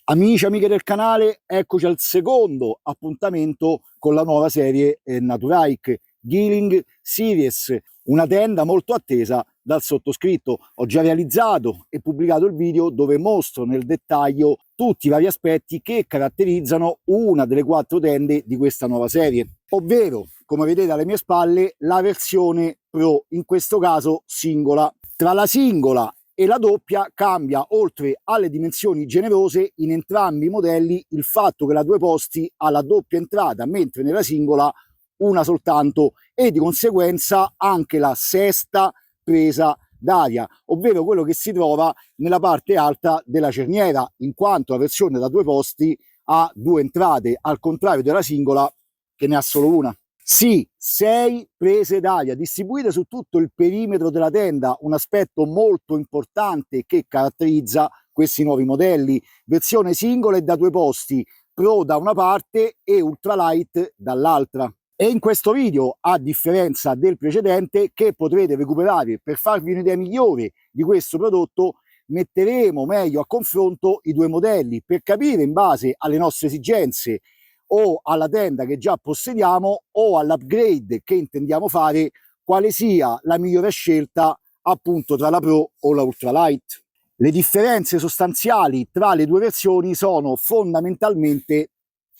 Amici, amiche del canale, eccoci al secondo appuntamento con la nuova serie Naturike Gilling Series, una tenda molto attesa dal sottoscritto. Ho già realizzato e pubblicato il video dove mostro nel dettaglio tutti i vari aspetti che caratterizzano una delle 4 tende di questa nuova serie, ovvero, come vedete alle mie spalle, la versione Pro, in questo caso singola. Tra la singola e la doppia cambia, oltre alle dimensioni generose, in entrambi i modelli il fatto che la 2 posti ha la doppia entrata, mentre nella singola una soltanto, e di conseguenza anche la sesta presa d'aria, ovvero quello che si trova nella parte alta della cerniera, in quanto la versione da 2 posti ha 2 entrate, al contrario della singola che ne ha solo una. Sì, 6 prese d'aria distribuite su tutto il perimetro della tenda, un aspetto molto importante che caratterizza questi nuovi modelli. Versione singola e da 2 posti, Pro da una parte e Ultralight dall'altra. E in questo video, a differenza del precedente, che potrete recuperare per farvi un'idea migliore di questo prodotto, metteremo meglio a confronto i 2 modelli per capire, in base alle nostre esigenze o alla tenda che già possediamo o all'upgrade che intendiamo fare, quale sia la migliore scelta appunto tra la Pro o la Ultralight. Le differenze sostanziali tra le 2 versioni sono fondamentalmente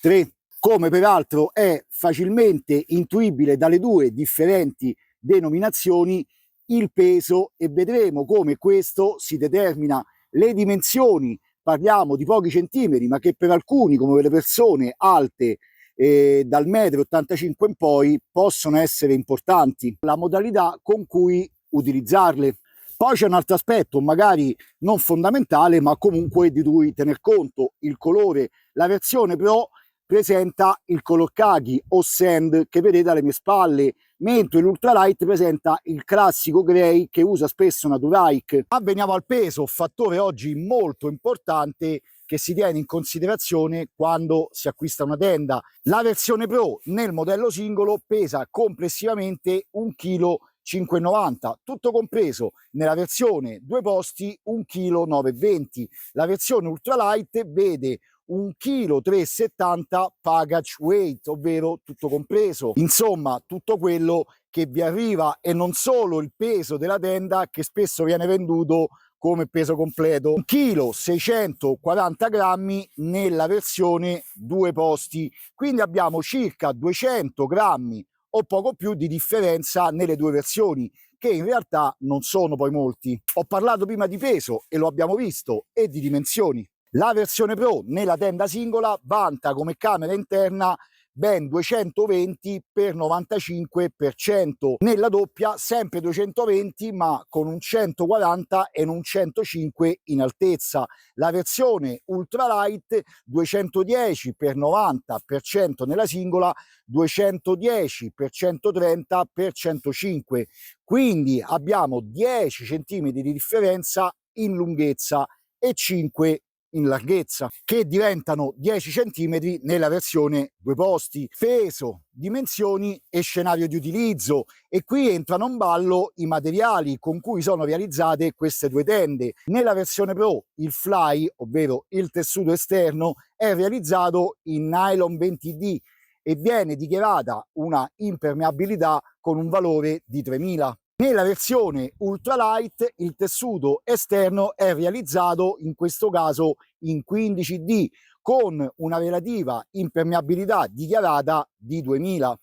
3, come peraltro è facilmente intuibile dalle 2 differenti denominazioni il peso, e vedremo come questo si determina. Le dimensioni, parliamo di pochi centimetri, ma che per alcuni, come le persone alte dal 1,85 m in poi, possono essere importanti. La modalità con cui utilizzarle. Poi c'è un altro aspetto, magari non fondamentale, ma comunque di cui tener conto: il colore. La versione Pro presenta il color khaki o sand che vedete alle mie spalle, mentre l'Ultralight presenta il classico grey che usa spesso Naturike. Ma veniamo al peso, fattore oggi molto importante che si tiene in considerazione quando si acquista una tenda. La versione Pro nel modello singolo pesa complessivamente 1,590 kg, tutto compreso. Nella versione 2 posti 1,920 kg. La versione Ultralight vede 1,370 kg package weight, ovvero tutto compreso. Insomma, tutto quello che vi arriva, e non solo il peso della tenda, che spesso viene venduto come peso completo. 1,640 kg nella versione 2 posti, quindi abbiamo circa 200 grammi o poco più di differenza nelle 2 versioni, che in realtà non sono poi molti. Ho parlato prima di peso e lo abbiamo visto, e di dimensioni. La versione Pro nella tenda singola vanta come camera interna ben 220 x 95%, nella doppia sempre 220 ma con un 140 e un 105 in altezza. La versione Ultralight 210 x 90% nella singola, 210 x 130 x 105, quindi abbiamo 10 cm di differenza in lunghezza e 5 in larghezza, che diventano 10 cm nella versione 2 posti. Peso, dimensioni e scenario di utilizzo, e qui entrano in ballo i materiali con cui sono realizzate queste 2 tende. Nella versione Pro il fly, ovvero il tessuto esterno, è realizzato in nylon 20D e viene dichiarata una impermeabilità con un valore di 3000. Nella versione Ultralight il tessuto esterno è realizzato in questo caso in 15D con una relativa impermeabilità dichiarata di 2000.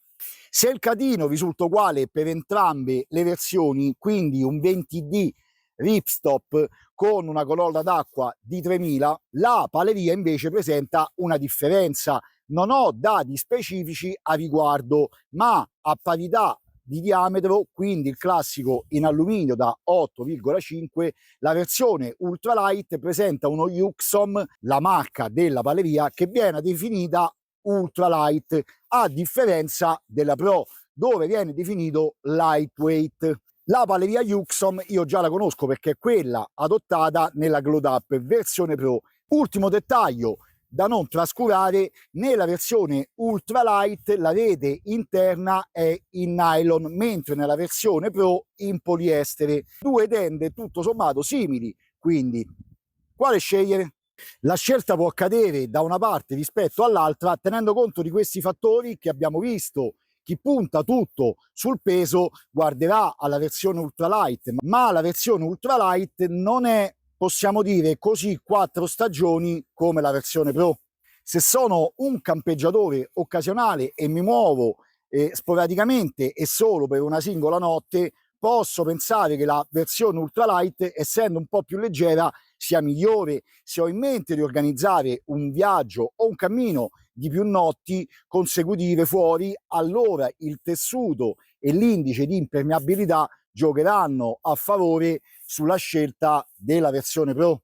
Se il catino risulta uguale per entrambe le versioni, quindi un 20D ripstop con una colonna d'acqua di 3000, la paleria invece presenta una differenza. Non ho dati specifici a riguardo, ma a parità di diametro, quindi il classico in alluminio da 8,5, la versione Ultralight presenta uno Yuxom, la marca della paleria, che viene definita Ultralight, a differenza della Pro dove viene definito lightweight. La paleria Yuxom io già la conosco perché è quella adottata nella Glow Up versione Pro. Ultimo dettaglio da non trascurare: nella versione Ultralight la rete interna è in nylon, mentre nella versione Pro in poliestere. 2 tende tutto sommato simili, quindi quale scegliere? La scelta può cadere da una parte rispetto all'altra tenendo conto di questi fattori che abbiamo visto. Chi punta tutto sul peso guarderà alla versione ultralight, ma la versione ultralight non è, possiamo dire, così 4 stagioni come la versione Pro. Se sono un campeggiatore occasionale e mi muovo sporadicamente e solo per una singola notte, posso pensare che la versione ultralight, essendo un po' più leggera, sia migliore. Se ho in mente di organizzare un viaggio o un cammino di più notti consecutive fuori, allora il tessuto e l'indice di impermeabilità giocheranno a favore sulla scelta della versione Pro.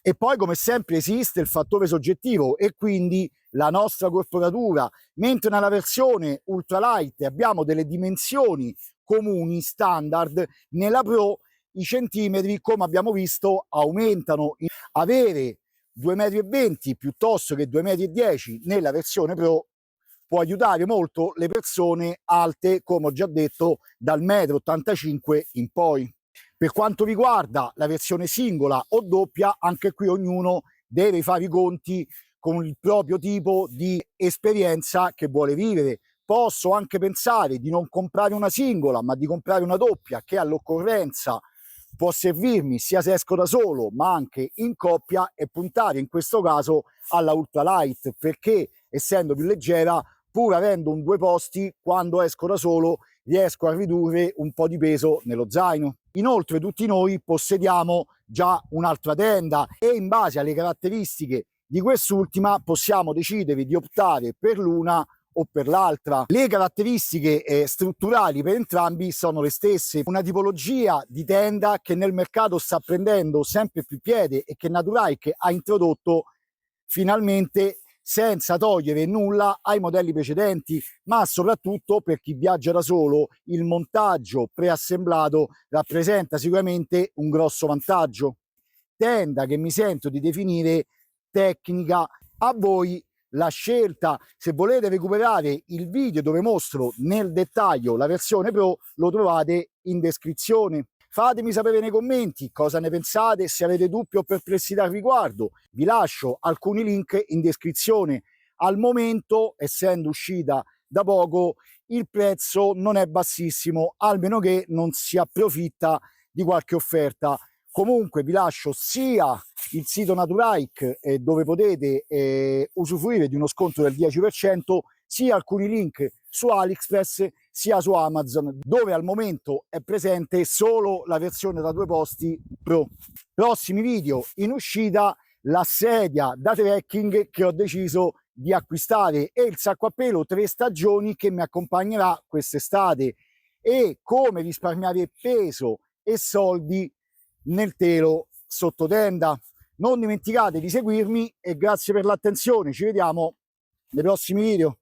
E poi, come sempre, esiste il fattore soggettivo e quindi la nostra corporatura, mentre nella versione ultralight abbiamo delle dimensioni comuni standard, nella Pro i centimetri, come abbiamo visto, aumentano. Avere 2,20 m piuttosto che 2,10 m nella versione Pro può aiutare molto le persone alte, come ho già detto, dal 1,85 m in poi. Per quanto riguarda la versione singola o doppia, anche qui ognuno deve fare i conti con il proprio tipo di esperienza che vuole vivere. Posso anche pensare di non comprare una singola, ma di comprare una doppia che all'occorrenza può servirmi sia se esco da solo ma anche in coppia, e puntare in questo caso alla ultralight, perché essendo più leggera, pur avendo un 2 posti, quando esco da solo riesco a ridurre un po' di peso nello zaino. Inoltre tutti noi possediamo già un'altra tenda e in base alle caratteristiche di quest'ultima possiamo decidere di optare per l'una o per l'altra. Le caratteristiche strutturali per entrambi sono le stesse. Una tipologia di tenda che nel mercato sta prendendo sempre più piede e che Naturike ha introdotto finalmente, senza togliere nulla ai modelli precedenti, ma soprattutto per chi viaggia da solo il montaggio preassemblato rappresenta sicuramente un grosso vantaggio. Tenda che mi sento di definire tecnica. A voi la scelta. Se volete recuperare il video dove mostro nel dettaglio la versione Pro, lo trovate in descrizione. Fatemi sapere nei commenti cosa ne pensate, se avete dubbi o perplessità al riguardo. Vi lascio alcuni link in descrizione. Al momento, essendo uscita da poco, il prezzo non è bassissimo, almeno che non si approfitta di qualche offerta. Comunque vi lascio sia il sito Naturike dove potete usufruire di uno sconto del 10%, sia alcuni link su AliExpress sia su Amazon, dove al momento è presente solo la versione da 2 posti Pro. Prossimi video in uscita: la sedia da trekking che ho deciso di acquistare e il sacco a pelo 3 stagioni che mi accompagnerà quest'estate, e come risparmiare peso e soldi nel telo sottotenda. Non dimenticate di seguirmi e grazie per l'attenzione, ci vediamo nei prossimi video.